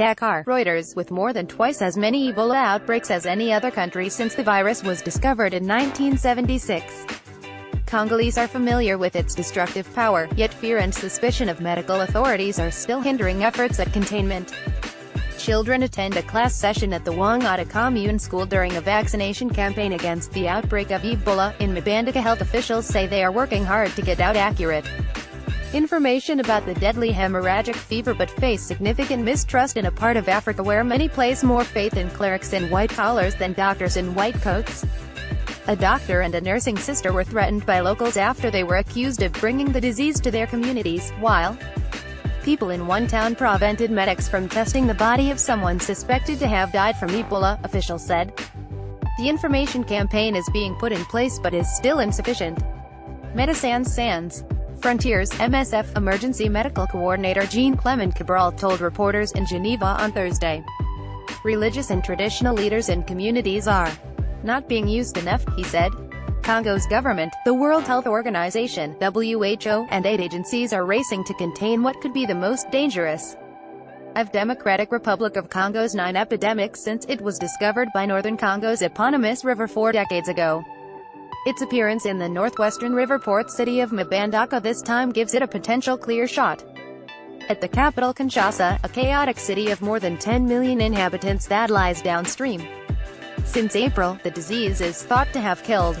DAKAR. Reuters, with more than twice as many Ebola outbreaks as any other country since the virus was discovered in 1976. Congolese are familiar with its destructive power, yet fear and suspicion of medical authorities are still hindering efforts at containment. Children attend a class session at the Wangata Commune School during a vaccination campaign against the outbreak of Ebola. In Mbandaka, health officials say they are working hard to get out accurate information about the deadly hemorrhagic fever, but face significant mistrust in a part of Africa where many place more faith in clerics in white collars than doctors in white coats. A doctor and a nursing sister were threatened by locals after they were accused of bringing the disease to their communities, while people in one town prevented medics from testing the body of someone suspected to have died from Ebola, officials said. The information campaign is being put in place but is still insufficient. Médecins Sans Frontières (MSF) Emergency Medical Coordinator Jean-Clement Cabral told reporters in Geneva on Thursday. Religious and traditional leaders in communities are not being used enough, he said. Congo's government, the World Health Organization (WHO), and aid agencies are racing to contain what could be the most dangerous of Democratic Republic of Congo's 9 epidemics since it was discovered by northern Congo's eponymous river 4 decades ago. Its appearance in the northwestern river port city of Mbandaka this time gives it a potential clear shot at the capital Kinshasa, a chaotic city of more than 10 million inhabitants that lies downstream. Since April, the disease is thought to have killed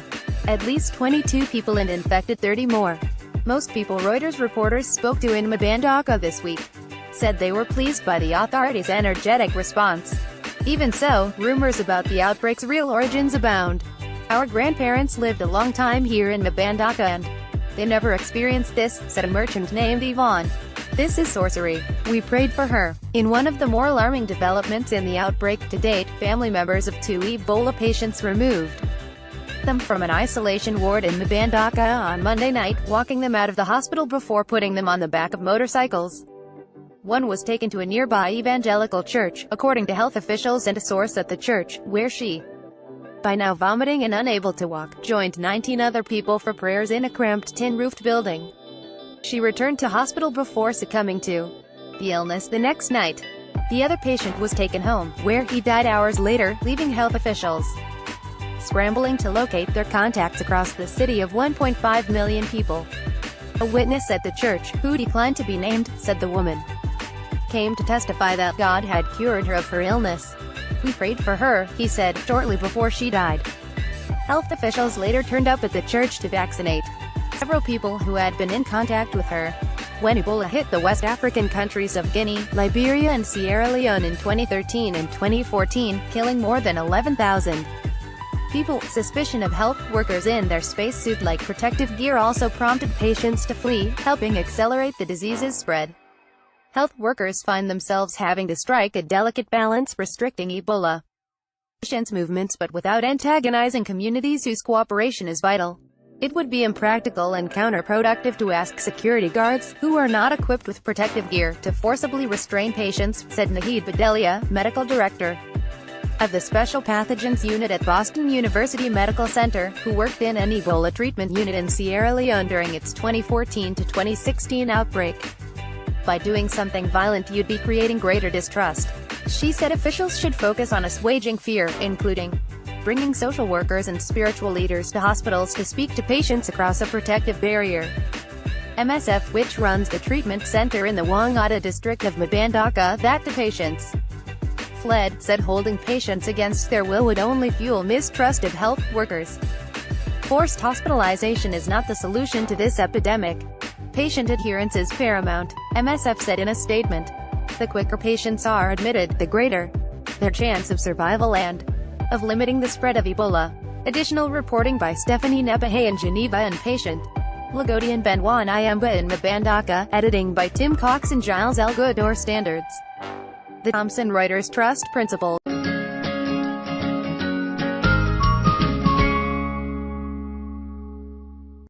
at least 22 people and infected 30 more. Most people Reuters reporters spoke to in Mbandaka this week said they were pleased by the authorities' energetic response. Even so, rumors about the outbreak's real origins abound. Our grandparents lived a long time here in Mbandaka and they never experienced this, said a merchant named Yvonne. This is sorcery. We prayed for her. In one of the more alarming developments in the outbreak to date, family members of 2 Ebola patients removed them from an isolation ward in Mbandaka on Monday night, walking them out of the hospital before putting them on the back of motorcycles. One was taken to a nearby evangelical church, according to health officials and a source at the church, where she, by now vomiting and unable to walk, joined 19 other people for prayers in a cramped tin-roofed building. She returned to hospital before succumbing to the illness the next night. The other patient was taken home, where he died hours later, leaving health officials scrambling to locate their contacts across the city of 1.5 million people. A witness at the church, who declined to be named, said the woman came to testify that God had cured her of her illness. We prayed for her, he said, shortly before she died. Health officials later turned up at the church to vaccinate several people who had been in contact with her when Ebola hit the West African countries of Guinea, Liberia and Sierra Leone in 2013 and 2014, killing more than 11,000 people. Suspicion of health workers in their spacesuit-like protective gear also prompted patients to flee, helping accelerate the disease's spread. Health workers find themselves having to strike a delicate balance, restricting Ebola patients' movements but without antagonizing communities whose cooperation is vital. It would be impractical and counterproductive to ask security guards, who are not equipped with protective gear, to forcibly restrain patients, said Nahid Bedelia, medical director of the Special Pathogens Unit at Boston University Medical Center, who worked in an Ebola treatment unit in Sierra Leone during its 2014 to 2016 outbreak. By doing something violent you'd be creating greater distrust. She said officials should focus on assuaging fear, including bringing social workers and spiritual leaders to hospitals to speak to patients across a protective barrier. MSF, which runs the treatment center in the Wangata district of Mbandaka that the patients fled, said holding patients against their will would only fuel mistrust of health workers. Forced hospitalization is not the solution to this epidemic. Patient adherence is paramount, MSF said in a statement. The quicker patients are admitted, the greater their chance of survival and of limiting the spread of Ebola. Additional reporting by Stephanie Nepahe in Geneva and patient Lagodi and Benoit Nyamba in Mbandaka, editing by Tim Cox and Giles L. Goodor. Standards. The Thomson Reuters Trust Principle.